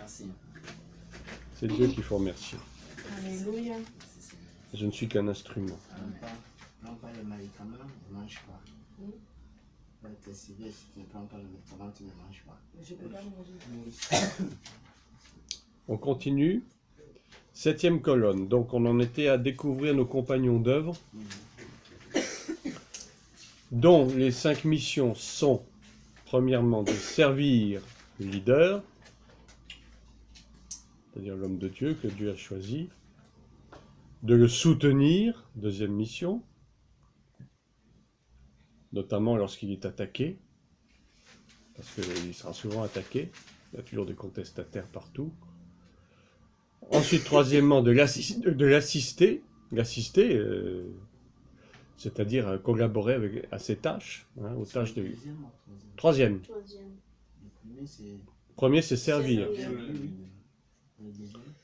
Merci. C'est Dieu qu'il faut remercier. Alléluia. Je ne suis qu'un instrument. Non pas le médicament, ne mange pas. T'es civil, si tu ne prends pas le médicament, tu ne manges pas. Je peux pas manger. On continue. 7e colonne. Donc on en était à découvrir nos compagnons d'œuvre, dont les 5 missions sont, premièrement, de servir le leader, c'est-à-dire l'homme de Dieu que Dieu a choisi, de le soutenir, deuxième mission, notamment lorsqu'il est attaqué, parce qu'il sera souvent attaqué, il y a toujours des contestataires partout. Ensuite, troisièmement, de l'assister, c'est-à-dire collaborer à ses tâches, aux tâches de... Troisième. Premier, c'est servir.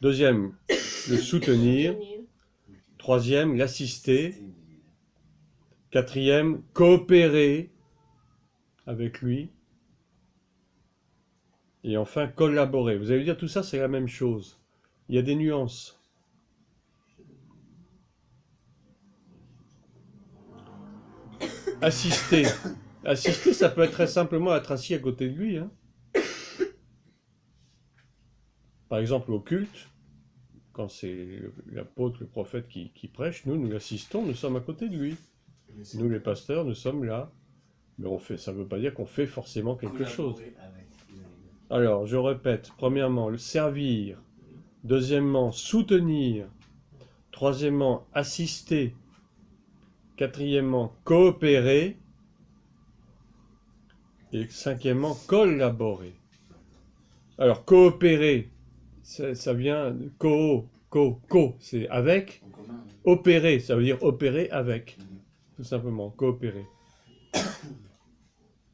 Deuxième, le soutenir. Troisième, l'assister. Quatrième, coopérer avec lui. Et enfin, collaborer. Vous allez dire, tout ça, c'est la même chose. Il y a des nuances. Assister. Assister, ça peut être très simplement être assis à côté de lui. Hein. Par exemple, au culte, quand c'est l'apôtre, le prophète qui prêche, nous l'assistons, nous sommes à côté de lui. Nous, les pasteurs, nous sommes là. Mais ça ne veut pas dire qu'on fait forcément quelque chose. Alors, je répète, premièrement, le servir. Deuxièmement, soutenir. Troisièmement, assister. Quatrièmement, coopérer. Et cinquièmement, collaborer. Alors, coopérer, ça vient de co, c'est avec. Opérer, ça veut dire opérer avec. Tout simplement, coopérer.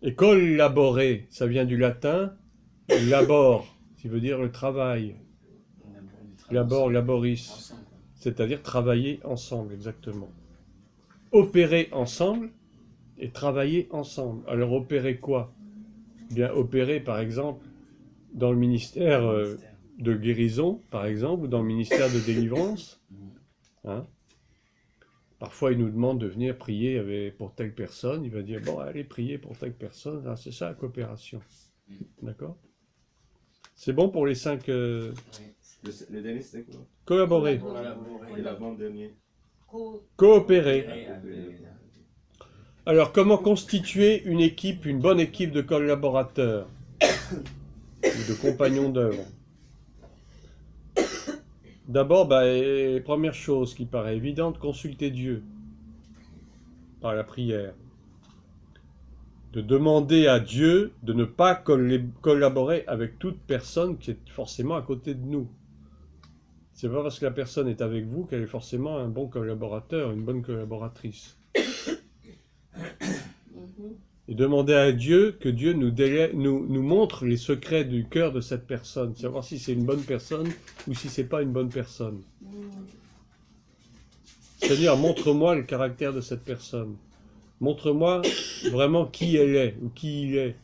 Et collaborer, ça vient du latin, labor, qui veut dire le travail. Labor, laboris, c'est-à-dire travailler ensemble, exactement. Opérer ensemble et travailler ensemble. Alors opérer quoi? Bien opérer, par exemple, dans le ministère de guérison, par exemple, ou dans le ministère de délivrance. Hein? Parfois, il nous demande de venir prier pour telle personne. Il va dire, bon, allez prier pour telle personne. Ah, c'est ça la coopération. D'accord? C'est bon pour les 5... Le dernier, c'était quoi? Collaborer. Et l'avant-dernier? Coopérer. Alors, comment constituer une équipe, une bonne équipe de collaborateurs ou de compagnons d'œuvre? D'abord, première chose qui paraît évidente, consulter Dieu par la prière. De demander à Dieu de ne pas collaborer avec toute personne qui est forcément à côté de nous. C'est pas parce que la personne est avec vous qu'elle est forcément un bon collaborateur, une bonne collaboratrice. Et demander à Dieu que Dieu nous montre les secrets du cœur de cette personne, savoir si c'est une bonne personne ou si c'est pas une bonne personne. C'est-à-dire, montre-moi le caractère de cette personne. Montre-moi vraiment qui elle est ou qui il est.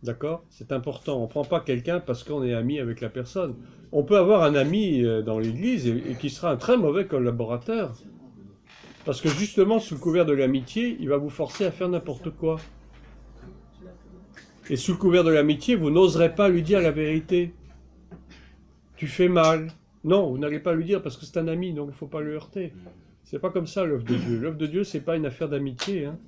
D'accord? C'est important. On ne prend pas quelqu'un parce qu'on est ami avec la personne. On peut avoir un ami dans l'église et qui sera un très mauvais collaborateur. Parce que justement, sous le couvert de l'amitié, il va vous forcer à faire n'importe quoi. Et sous le couvert de l'amitié, vous n'oserez pas lui dire la vérité. Tu fais mal. Non, vous n'allez pas lui dire parce que c'est un ami, donc il ne faut pas le heurter. C'est pas comme ça l'œuvre de Dieu. L'œuvre de Dieu, c'est pas une affaire d'amitié. Hein.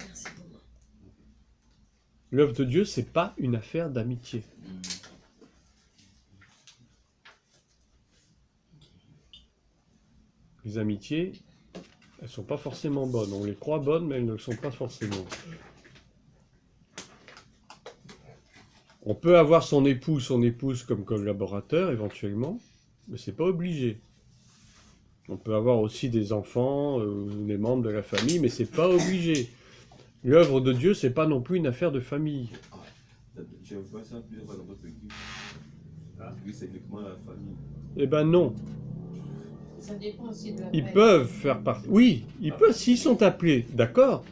L'œuvre de Dieu, c'est pas une affaire d'amitié. Les amitiés, elles sont pas forcément bonnes. On les croit bonnes, mais elles ne le sont pas forcément. On peut avoir son époux, son épouse comme collaborateur, éventuellement, mais c'est pas obligé. On peut avoir aussi des enfants, des membres de la famille, mais c'est pas obligé. L'œuvre de Dieu, c'est pas non plus une affaire de famille. Je vois ça plusieurs fois dans votre église. Oui, c'est uniquement la famille. Eh ben non. Ça dépend aussi de la Ils peuvent faire partie. Oui, ils peuvent, s'ils sont appelés, d'accord.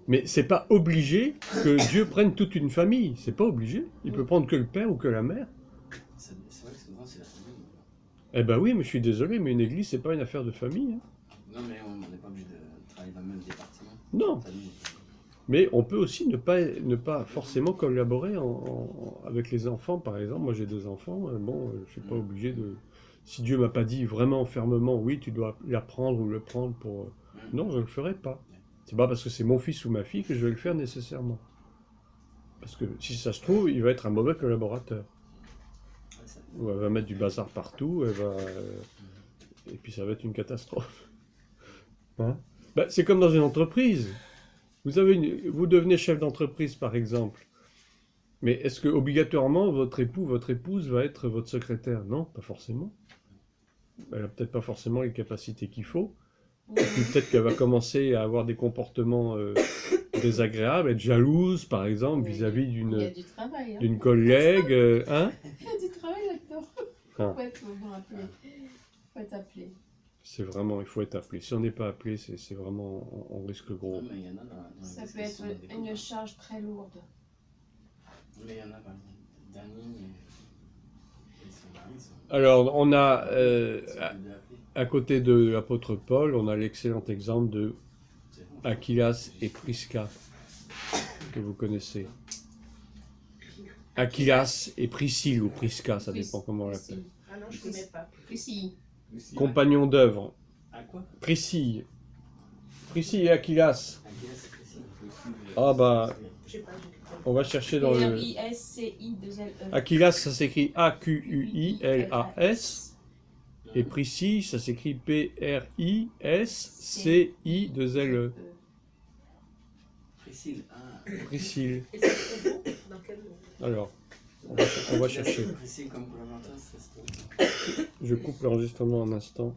Mais c'est pas obligé que Dieu prenne toute une famille. C'est pas obligé. Il peut prendre que le père ou que la mère. C'est vrai que souvent c'est la famille. Eh ben oui, mais je suis désolé, mais une église, c'est pas une affaire de famille. Hein. Non, mais on n'est pas obligé de travailler dans le même département. Non. Famille. Mais on peut aussi ne pas forcément collaborer avec les enfants, par exemple. Moi, j'ai 2 enfants. Je suis pas obligé de... Si Dieu m'a pas dit vraiment fermement, oui, tu dois l'apprendre ou le prendre pour... Non, je le ferai pas. C'est pas parce que c'est mon fils ou ma fille que je vais le faire nécessairement. Parce que si ça se trouve, il va être un mauvais collaborateur. Ou elle va mettre du bazar partout, et puis ça va être une catastrophe. Hein? Ben, c'est comme dans une entreprise. Vous devenez chef d'entreprise, par exemple. Mais est-ce que obligatoirement votre époux, votre épouse va être votre secrétaire? Non, pas forcément. Elle n'a peut-être pas forcément les capacités qu'il faut. Et puis peut-être qu'elle va commencer à avoir des comportements désagréables, être jalouse, par exemple, vis-à-vis Il y a du travail. Hein. d'une collègue. Hein? Il y a du travail là-dedans. Ah. Faut être appelé. C'est vraiment, il faut être appelé. Si on n'est pas appelé, c'est vraiment, on risque gros. Non, mais il y en a dans Ça les peut être questions des une couples. charge très lourde. Mais il y en a, par exemple, Dani et son mari sont Alors, on a, les deux appelés. à côté de l'apôtre Paul, on a l'excellent exemple de C'est bon. Aquilas et Prisca, que vous connaissez. Aquilas et Priscille, ou Prisca, ça dépend comment on l'appelle. Ah non, je connais pas. Priscille. Aussi. Compagnons d'œuvre. À quoi? Priscille. Priscille et Aquilas. À qui c'est précis? Ah bah, Je sais pas. on va chercher dans le... Priscille. Aquilas, ça s'écrit Aquilas. Et Priscille, ça s'écrit Priscille. Priscille. Ah. Priscille. Et ça se trouve dans quel nom? Alors, on va chercher. Priscille comme collaborateur, ça se trouve. Je coupe l'enregistrement un instant.